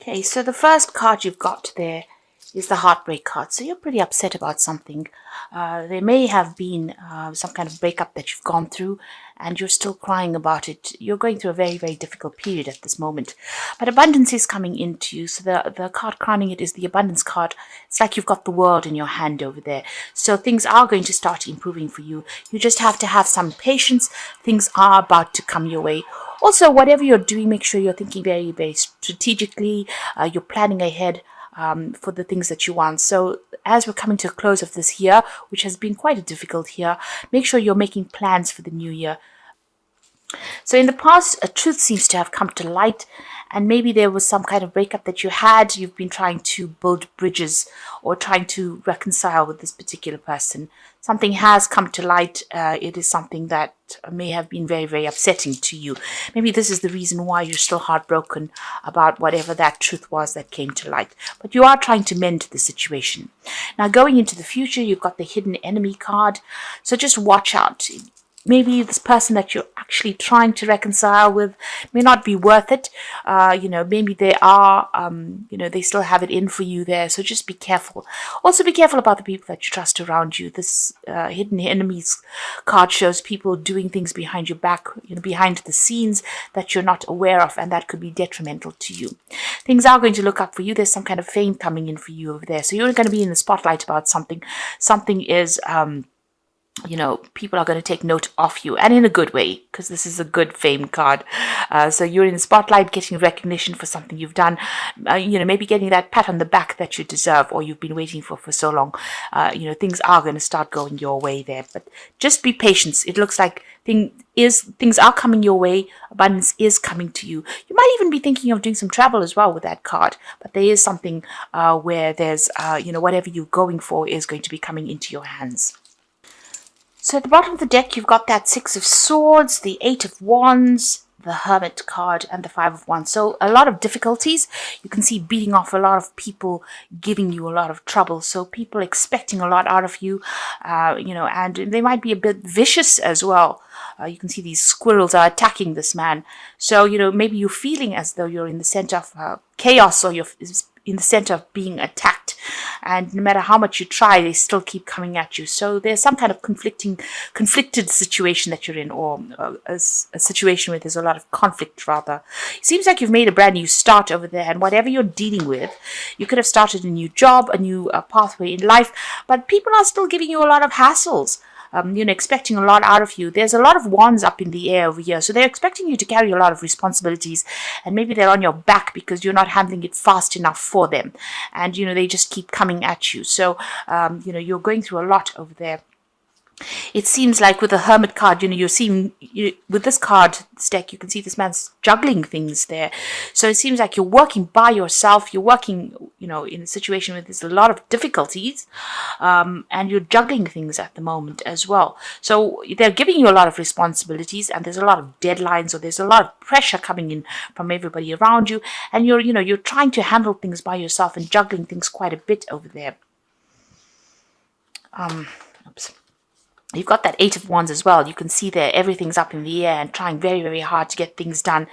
Okay, so the first card you've got there is the heartbreak card. So you're pretty upset about something. There may have been some kind of breakup that you've gone through and you're still crying about it. You're going through a very, very difficult period at this moment. But abundance is coming into you. So the card crowning it is the abundance card. It's like you've got the world in your hand over there. So things are going to start improving for you. You just have to have some patience. Things are about to come your way. Also, whatever you're doing, make sure you're thinking very, very strategically. You're planning ahead for the things that you want. So as we're coming to a close of this year, which has been quite a difficult year, make sure you're making plans for the new year. So in the past, a truth seems to have come to light, and maybe there was some kind of breakup that you had. You've been trying to build bridges or trying to reconcile with this particular person. Something has come to light. It is something that may have been very, very upsetting to you. Maybe this is the reason why you're still heartbroken about whatever that truth was that came to light. But you are trying to mend the situation. Now, going into the future, you've got the hidden enemy card. So just watch out. Maybe this person that you're actually trying to reconcile with may not be worth it. Maybe they are, they still have it in for you there. So just be careful. Also be careful about the people that you trust around you. This hidden enemies card shows people doing things behind your back, behind the scenes that you're not aware of, and that could be detrimental to you. Things are going to look up for you. There's some kind of fame coming in for you over there. So you're going to be in the spotlight about something. Something is... people are going to take note of you, and in a good way, because this is a good fame card. So you're in the spotlight, getting recognition for something you've done, maybe getting that pat on the back that you deserve or you've been waiting for so long. Things are going to start going your way there, but just be patient. It looks like things are coming your way. Abundance is coming to you. You might even be thinking of doing some travel as well with that card, but there is something where there's, whatever you're going for is going to be coming into your hands. So at the bottom of the deck, you've got that Six of Swords, the Eight of Wands, the Hermit card, and the Five of Wands. So a lot of difficulties. You can see beating off a lot of people, giving you a lot of trouble. So people expecting a lot out of you, and they might be a bit vicious as well. You can see these squirrels are attacking this man. So, maybe you're feeling as though you're in the center of chaos, or you're in the center of being attacked. And no matter how much you try, they still keep coming at you. So there's some kind of conflicted situation that you're in, or a situation where there's a lot of conflict, rather. It seems like you've made a brand new start over there, and whatever you're dealing with, you could have started a new job, a new pathway in life, but people are still giving you a lot of hassles. Expecting a lot out of you. There's a lot of wands up in the air over here. So they're expecting you to carry a lot of responsibilities, and maybe they're on your back because you're not handling it fast enough for them. And, they just keep coming at you. So, you're going through a lot over there. It seems like with the Hermit card, you're seeing, with this card, this deck, you can see this man's juggling things there. So it seems like you're working by yourself. You're working, in a situation where there's a lot of difficulties, and you're juggling things at the moment as well. So they're giving you a lot of responsibilities, and there's a lot of deadlines, or there's a lot of pressure coming in from everybody around you. And you're trying to handle things by yourself and juggling things quite a bit over there. Oops. You've got that Eight of Wands as well. You can see there everything's up in the air and trying very, very hard to get things done.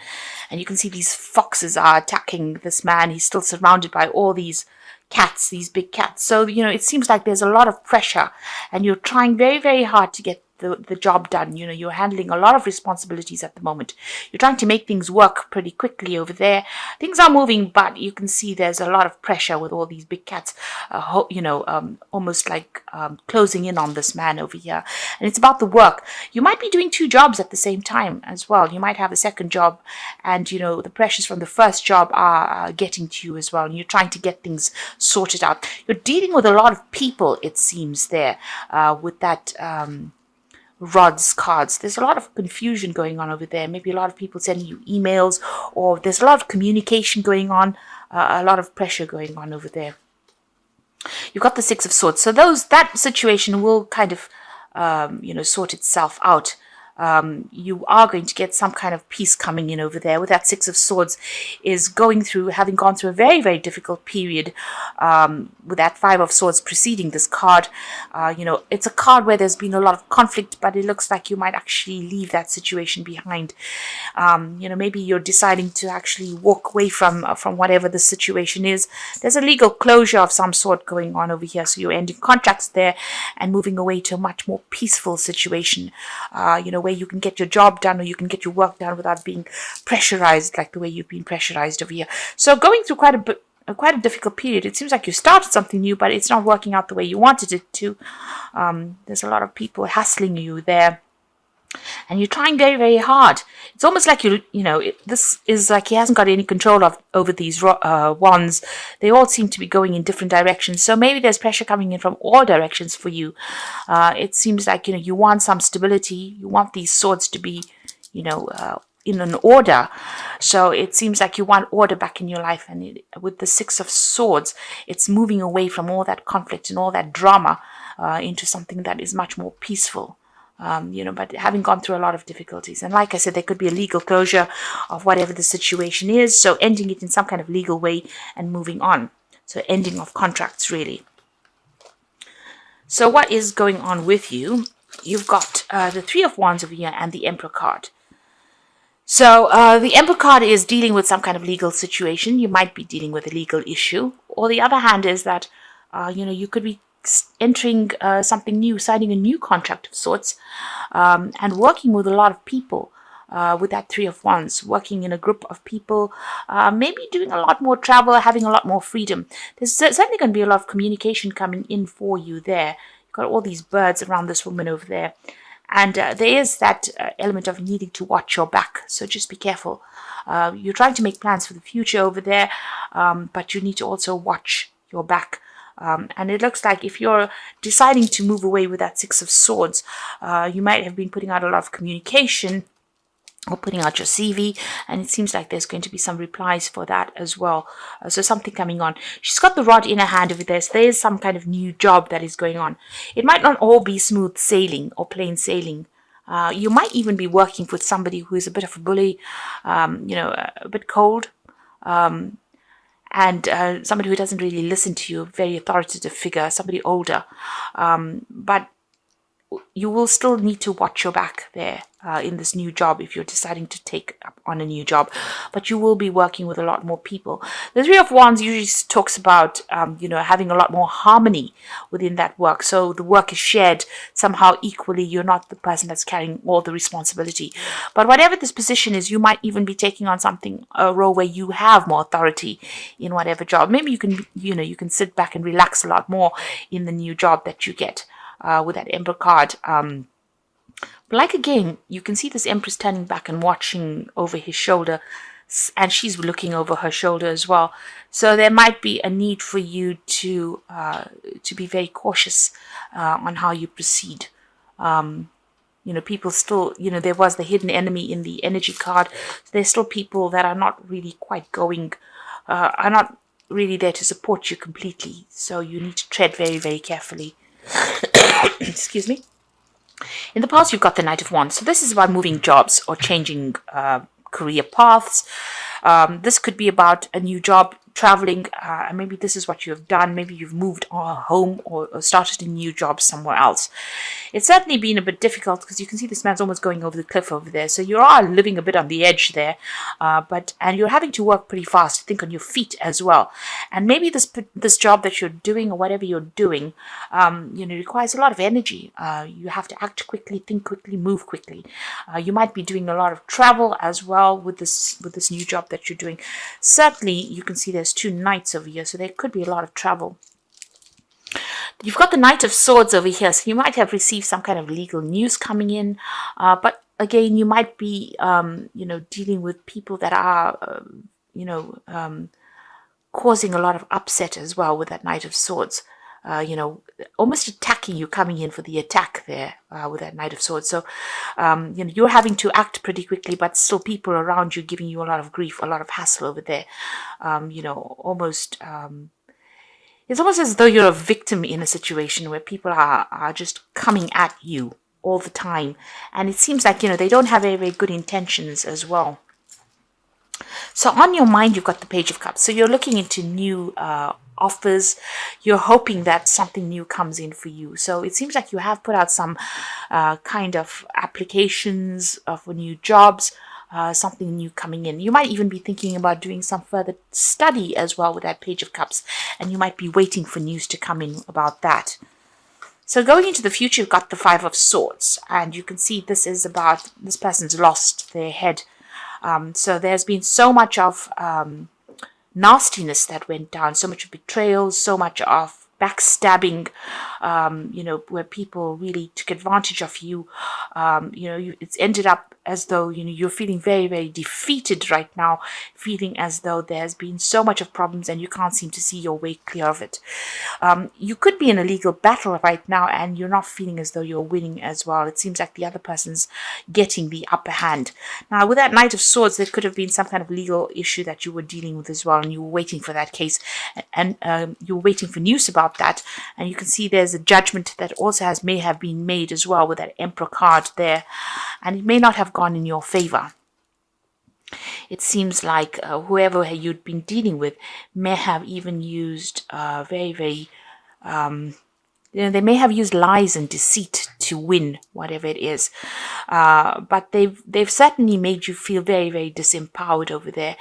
And you can see these foxes are attacking this man. He's still surrounded by all these cats, these big cats. So, it seems like there's a lot of pressure, and you're trying very, very hard to get the job done. You're handling a lot of responsibilities at the moment. You're trying to make things work pretty quickly over there. Things are moving, but you can see there's a lot of pressure with all these big cats, almost like closing in on this man over here. And it's about the work. You might be doing two jobs at the same time as well. You might have a second job, and the pressures from the first job are getting to you as well. And you're trying to get things sorted out. You're dealing with a lot of people, it seems, there with that rods cards. There's a lot of confusion going on over there. Maybe a lot of people sending you emails, or there's a lot of communication going on, a lot of pressure going on over there. You've got the Six of Swords. So that situation will kind of, sort itself out. you are going to get some kind of peace coming in over there. With that Six of Swords is having gone through a very, very difficult period, with that Five of Swords preceding this card. It's a card where there's been a lot of conflict, but it looks like you might actually leave that situation behind. Maybe you're deciding to actually walk away from whatever the situation is. There's a legal closure of some sort going on over here, so you're ending contracts there and moving away to a much more peaceful situation, where you can get your job done or you can get your work done without being pressurized like the way you've been pressurized over here. So going through quite a difficult period. It seems like you started something new, but it's not working out the way you wanted it to. There's a lot of people hassling you there, and you're trying very, very hard. It's almost like this is like he hasn't got any control over these wands. They all seem to be going in different directions. So maybe there's pressure coming in from all directions for you. It seems like, you want some stability. You want these swords to be, in an order. So it seems like you want order back in your life. And with the Six of Swords, it's moving away from all that conflict and all that drama into something that is much more peaceful. But having gone through a lot of difficulties. And like I said, there could be a legal closure of whatever the situation is. So ending it in some kind of legal way and moving on. So ending of contracts, really. So what is going on with you? You've got the Three of Wands over here and the Emperor card. So the Emperor card is dealing with some kind of legal situation. You might be dealing with a legal issue. Or the other hand is that, you could be entering something new, signing a new contract of sorts, and working with a lot of people with that Three of Wands, working in a group of people, maybe doing a lot more travel, having a lot more freedom. There's certainly going to be a lot of communication coming in for you there. You've got all these birds around this woman over there. And there is that element of needing to watch your back. So just be careful. You're trying to make plans for the future over there, but you need to also watch your back. And it looks like if you're deciding to move away with that Six of Swords, you might have been putting out a lot of communication or putting out your CV, and it seems like there's going to be some replies for that as well. So something coming on. She's got the rod in her hand over there, so there is some kind of new job that is going on. It might not all be smooth sailing or plain sailing. You might even be working with somebody who is a bit of a bully, a bit cold, and somebody who doesn't really listen to you, a very authoritative figure, somebody older. But you will still need to watch your back there in this new job if you're deciding to take up on a new job. But you will be working with a lot more people. The Three of Wands usually talks about, having a lot more harmony within that work. So the work is shared somehow equally. You're not the person that's carrying all the responsibility. But whatever this position is, you might even be taking on a role where you have more authority in whatever job. Maybe you can sit back and relax a lot more in the new job that you get. With that Emperor card. But like again, you can see this Empress turning back and watching over his shoulder, and she's looking over her shoulder as well. So there might be a need for you to be very cautious on how you proceed. People still, there was the hidden enemy in the energy card. There's still people that are not really quite are not really there to support you completely. So you need to tread very, very carefully. Excuse me. In the past, you've got the Knight of Wands. So this is about moving jobs or changing career paths. This could be about a new job, traveling. Maybe this is what you have done. Maybe you've moved home or started a new job somewhere else. It's certainly been a bit difficult because you can see this man's almost going over the cliff over there. So you are living a bit on the edge there, and you're having to work pretty fast, think on your feet as well. And maybe this job that you're doing or whatever you're doing, requires a lot of energy. You have to act quickly, think quickly, move quickly. You might be doing a lot of travel as well with this new job that you're doing. Certainly, you can see there's two knights over here, so there could be a lot of travel. You've got the Knight of Swords over here, so you might have received some kind of legal news coming in, but again, you might be, dealing with people that are, causing a lot of upset as well with that Knight of Swords. Almost attacking you, coming in for the attack there with that Knight of Swords. So, you're having to act pretty quickly, but still people around you giving you a lot of grief, a lot of hassle over there. It's almost as though you're a victim in a situation where people are just coming at you all the time. And it seems like, they don't have very, very good intentions as well. So on your mind, you've got the Page of Cups. So you're looking into new offers. You're hoping that something new comes in for you. So it seems like you have put out some kind of applications for new jobs, something new coming in. You might even be thinking about doing some further study as well with that Page of Cups. And you might be waiting for news to come in about that. So going into the future, you've got the Five of Swords. And you can see this is about this person's lost their head. So there's been so much of nastiness that went down, so much of betrayal, so much of backstabbing, where people really took advantage of you. It's ended up as though, you're feeling very, very defeated right now, feeling as though there's been so much of problems and you can't seem to see your way clear of it. You could be in a legal battle right now and you're not feeling as though you're winning as well. It seems like the other person's getting the upper hand. Now, with that Knight of Swords, there could have been some kind of legal issue that you were dealing with as well, and you were waiting for that case, and you were waiting for news about that. And you can see there's a judgment that also may have been made as well with that Emperor card there, and it may not have gone in your favor. It seems like whoever you'd been dealing with may have even used very, very, they may have used lies and deceit to win whatever it is. But they've certainly made you feel very, very disempowered over there.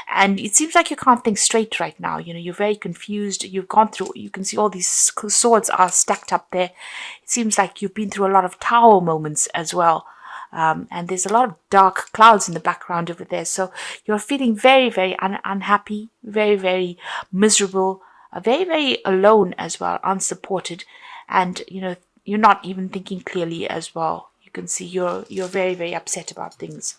And it seems like you can't think straight right now. You're very confused. You've gone through, you can see all these swords are stacked up there. It seems like you've been through a lot of tower moments as well. And there's a lot of dark clouds in the background over there. So you're feeling very, very unhappy, very, very miserable, very, very alone as well, unsupported. And, you're not even thinking clearly as well. You can see you're very, very upset about things.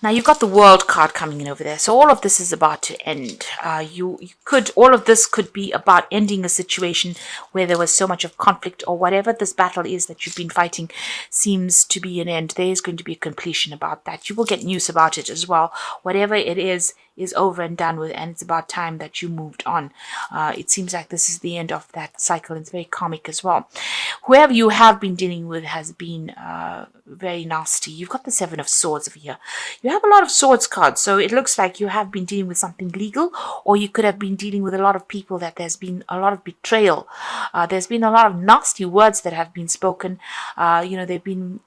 Now, you've got the World card coming in over there. So all of this is about to end. All of this could be about ending a situation where there was so much of conflict, or whatever this battle is that you've been fighting seems to be an end. There is going to be a completion about that. You will get news about it as well. Whatever it is over and done with, and it's about time that you moved on. It seems like this is the end of that cycle. It's very karmic as well. Whoever you have been dealing with has been very nasty. You've got the Seven of Swords over here. You have a lot of swords cards, so it looks like you have been dealing with something legal, or you could have been dealing with a lot of people that there's been a lot of betrayal. There's been a lot of nasty words that have been spoken. They've been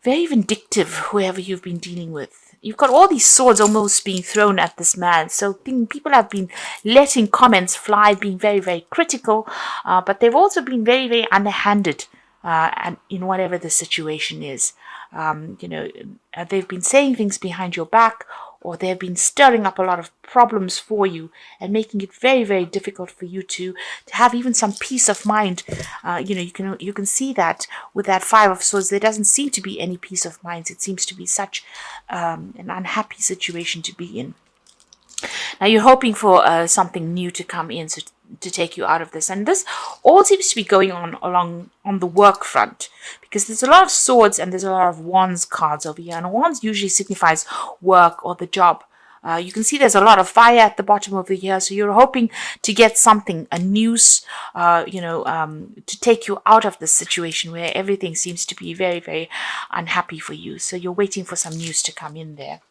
very vindictive, whoever you've been dealing with. You've got all these swords almost being thrown at this man. So people have been letting comments fly, being very, very critical, but they've also been very, very underhanded and in whatever the situation is. They've been saying things behind your back, or they've been stirring up a lot of problems for you and making it very, very difficult for you to have even some peace of mind. You can see that with that Five of Swords, there doesn't seem to be any peace of mind. It seems to be such an unhappy situation to be in. Now, you're hoping for something new to come in to take you out of this. And this all seems to be going on the work front, because there's a lot of swords and there's a lot of wands cards over here. And wands usually signifies work or the job. You can see there's a lot of fire at the bottom over here. So you're hoping to get something, a news, to take you out of this situation where everything seems to be very, very unhappy for you. So you're waiting for some news to come in there.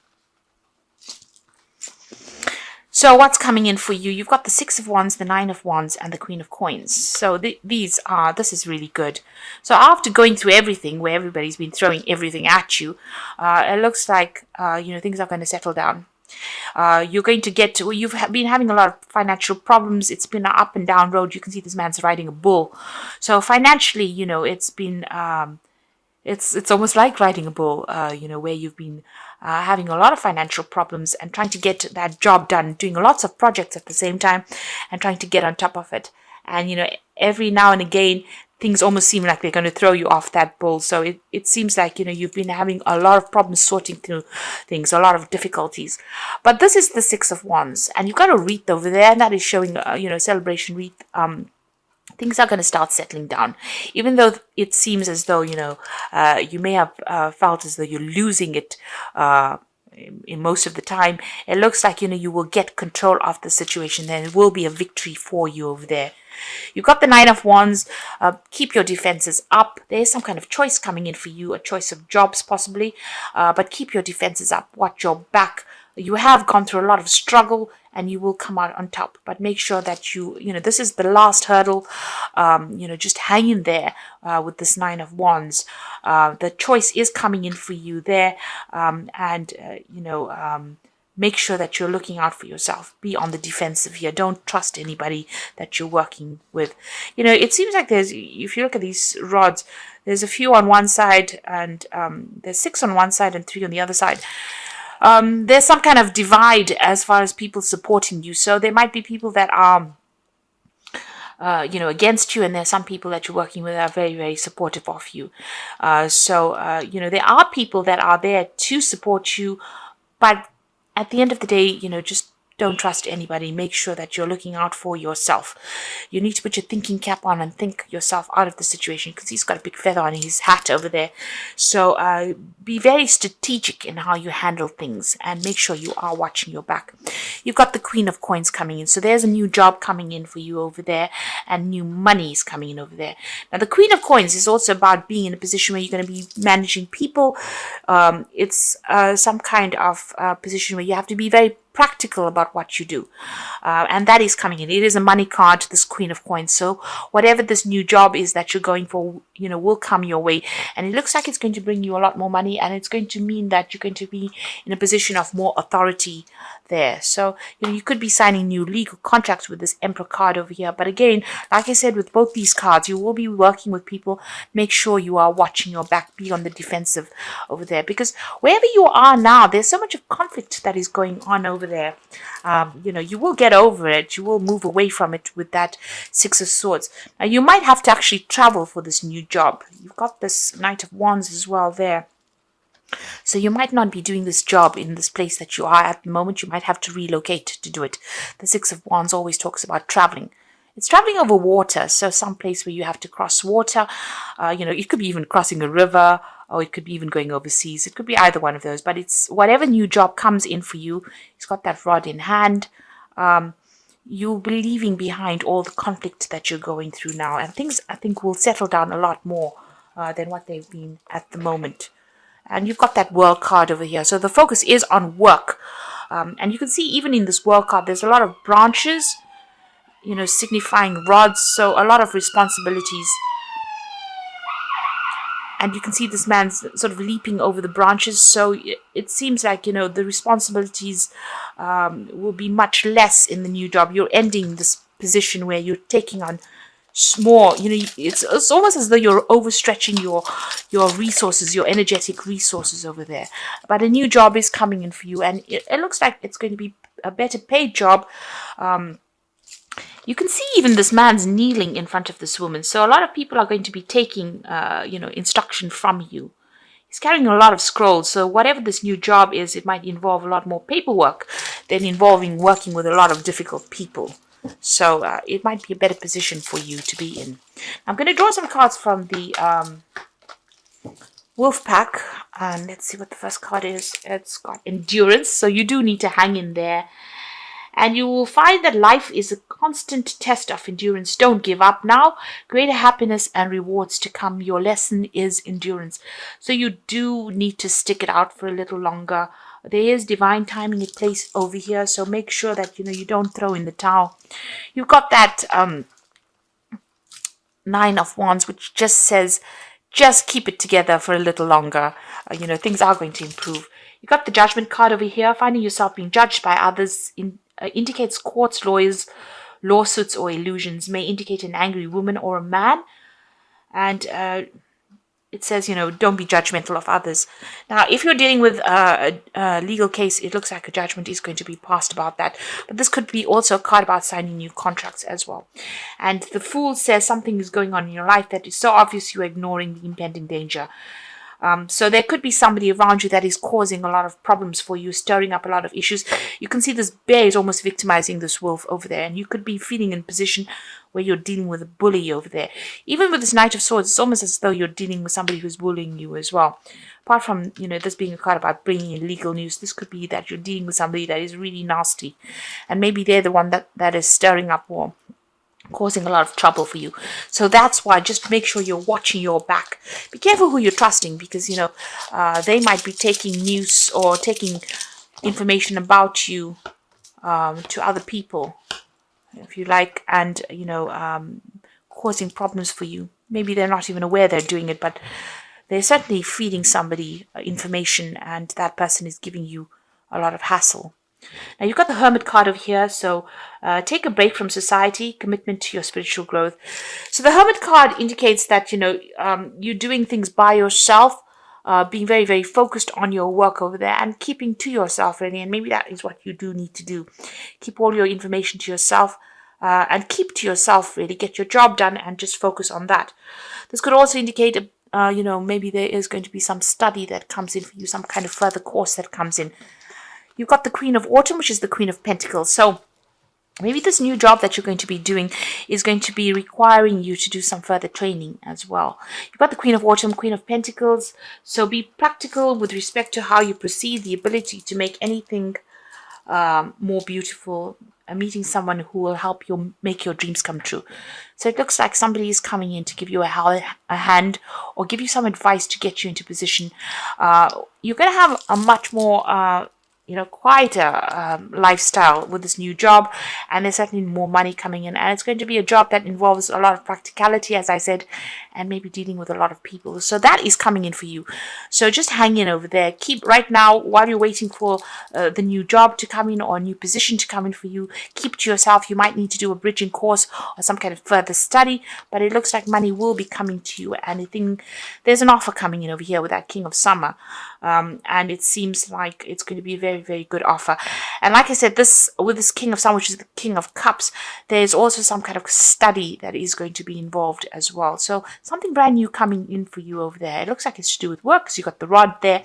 So what's coming in for you? You've got the Six of Wands, the Nine of Wands, and the Queen of Coins. So this is really good. So after going through everything, where everybody's been throwing everything at you, it looks like things are going to settle down. You're going to get to, you've been having a lot of financial problems. It's been an up and down road. You can see this man's riding a bull. So financially, it's been it's almost like riding a bull, where you've been having a lot of financial problems and trying to get that job done, doing lots of projects at the same time and trying to get on top of it. And, every now and again, things almost seem like they're going to throw you off that bull. So it seems like, you've been having a lot of problems sorting through things, a lot of difficulties. But this is the Six of Wands, and you've got a wreath over there, and that is showing, celebration wreath. Things are going to start settling down, even though it seems as though, you may have felt as though you're losing it in most of the time. It looks like, you will get control of the situation. There will be a victory for you over there. You've got the Nine of Wands. Keep your defenses up. There's some kind of choice coming in for you, a choice of jobs possibly, but keep your defenses up. Watch your back. You have gone through a lot of struggle and you will come out on top, but make sure that this is the last hurdle. Just hang in there with this Nine of Wands. The choice is coming in for you there, make sure that you're looking out for yourself. Be on the defensive here. Don't trust anybody that you're working with. It seems like if you look at these rods, there's a few on one side and there's 6 on one side and 3 on the other side. There's some kind of divide as far as people supporting you. So there might be people that are, against you, and there's some people that you're working with that are very, very supportive of you. There are people that are there to support you, but at the end of the day, just don't trust anybody. Make sure that you're looking out for yourself. You need to put your thinking cap on and think yourself out of the situation, because he's got a big feather on his hat over there. So be very strategic in how you handle things and make sure you are watching your back. You've got the Queen of Coins coming in. So there's a new job coming in for you over there, and new money is coming in over there. Now, the Queen of Coins is also about being in a position where you're going to be managing people. It's some kind of position where you have to be very practical about what you do, and that is coming in. It is a money card, this Queen of Coins. So whatever this new job is that you're going for, will come your way, and it looks like it's going to bring you a lot more money, and it's going to mean that you're going to be in a position of more authority there. So you could be signing new legal contracts with this Emperor card over here. But again, like I said, with both these cards, you will be working with people. Make sure you are watching your back. Be on the defensive over there, because wherever you are now, there's so much of conflict that is going on over there. You will get over it. You will move away from it with that Six of Swords. Now, you might have to actually travel for this new job. You've got this Knight of Wands as well there. So you might not be doing this job in this place that you are at the moment. You might have to relocate to do it. The Six of Wands always talks about traveling. It's traveling over water, so some place where you have to cross water. It could be even crossing a river, or it could be even going overseas. It could be either one of those, but it's whatever new job comes in for you. It's got that rod in hand. You'll be leaving behind all the conflict that you're going through now, and things, I think, will settle down a lot more than what they've been at the moment. And you've got that World card over here. So the focus is on work. And you can see even in this World card, there's a lot of branches, signifying rods. So a lot of responsibilities. And you can see this man's sort of leaping over the branches. So it seems like, the responsibilities will be much less in the new job. You're ending this position where you're taking on more, it's almost as though you're overstretching your resources, your energetic resources over there. But a new job is coming in for you, and it looks like it's going to be a better paid job. You can see even this man's kneeling in front of this woman. So a lot of people are going to be taking, instruction from you. He's carrying a lot of scrolls. So whatever this new job is, it might involve a lot more paperwork than involving working with a lot of difficult people. So it might be a better position for you to be in. I'm going to draw some cards from the Wolf Pack. And let's see what the first card is. It's got endurance. So you do need to hang in there. And you will find that life is a constant test of endurance. Don't give up now. Greater happiness and rewards to come. Your lesson is endurance. So you do need to stick it out for a little longer. There is divine timing in place over here. So make sure that, you don't throw in the towel. You've got that Nine of Wands, which just says, just keep it together for a little longer. Things are going to improve. You've got the Judgment card over here. Finding yourself being judged by others indicates courts, lawyers, lawsuits, or illusions. May indicate an angry woman or a man. And it says, don't be judgmental of others. Now, if you're dealing with a legal case, it looks like a judgment is going to be passed about that. But this could be also a card about signing new contracts as well. And the Fool says something is going on in your life that is so obvious you're ignoring the impending danger. So there could be somebody around you that is causing a lot of problems for you, stirring up a lot of issues. You can see this bear is almost victimizing this wolf over there, and you could be feeling in a position where you're dealing with a bully over there. Even with this Knight of Swords, it's almost as though you're dealing with somebody who's bullying you as well. Apart from, this being a card about bringing in legal news, this could be that you're dealing with somebody that is really nasty, and maybe they're the one that is stirring up war. causing a lot of trouble for you. So that's why just make sure you're watching your back. Be careful who you're trusting, because they might be taking news or taking information about you to other people, if you like, and causing problems for you. Maybe they're not even aware they're doing it, but they're certainly feeding somebody information, and that person is giving you a lot of hassle. Now you've got the Hermit card over here, so take a break from society, commitment to your spiritual growth. So the Hermit card indicates that you're doing things by yourself, being very, very focused on your work over there, and keeping to yourself really. And maybe that is what you do need to do. Keep all your information to yourself, and keep to yourself really. Get your job done and just focus on that. This could also indicate maybe there is going to be some study that comes in for you, some kind of further course that comes in. You've got the Queen of Autumn, which is the Queen of Pentacles. So maybe this new job that you're going to be doing is going to be requiring you to do some further training as well. You've got the Queen of Autumn, Queen of Pentacles. So be practical with respect to how you proceed, the ability to make anything more beautiful, meeting someone who will help you make your dreams come true. So it looks like somebody is coming in to give you a hand or give you some advice to get you into position. You're going to have a much more quieter lifestyle with this new job, and there's certainly more money coming in, and it's going to be a job that involves a lot of practicality, as I said, and maybe dealing with a lot of people. So that is coming in for you. So just hang in over there. Keep right now, while you're waiting for the new job to come in or a new position to come in for you, keep to yourself. You might need to do a bridging course or some kind of further study, but it looks like money will be coming to you, and I think there's an offer coming in over here with that King of Summer, and it seems like it's going to be a very, very good offer. And like I said, with this King of Summer, which is the King of Cups, there's also some kind of study that is going to be involved as well. So something brand new coming in for you over there. It looks like it's to do with work, because you've got the rod there,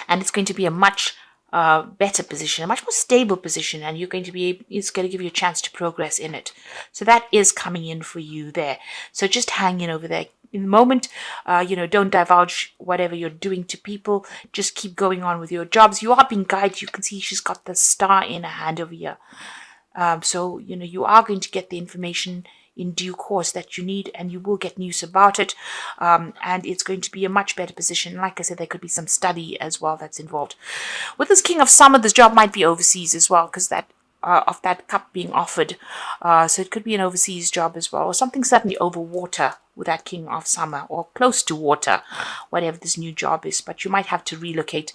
and it's going to be a much better position, a much more stable position, and it's going to give you a chance to progress in it. So that is coming in for you there. So just hang in over there. In the moment, don't divulge whatever you're doing to people. Just keep going on with your jobs. You are being guided. You can see she's got the star in her hand over here. So you are going to get the information in due course that you need, and you will get news about it. And it's going to be a much better position. Like I said, there could be some study as well that's involved. With this King of Summer, this job might be overseas as well, because of that cup being offered. So it could be an overseas job as well, or something certainly over water with that King of Summer, or close to water, whatever this new job is. But you might have to relocate.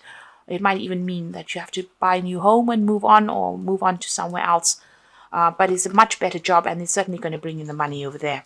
It might even mean that you have to buy a new home and move on, or move on to somewhere else. But it's a much better job, and it's certainly going to bring in the money over there.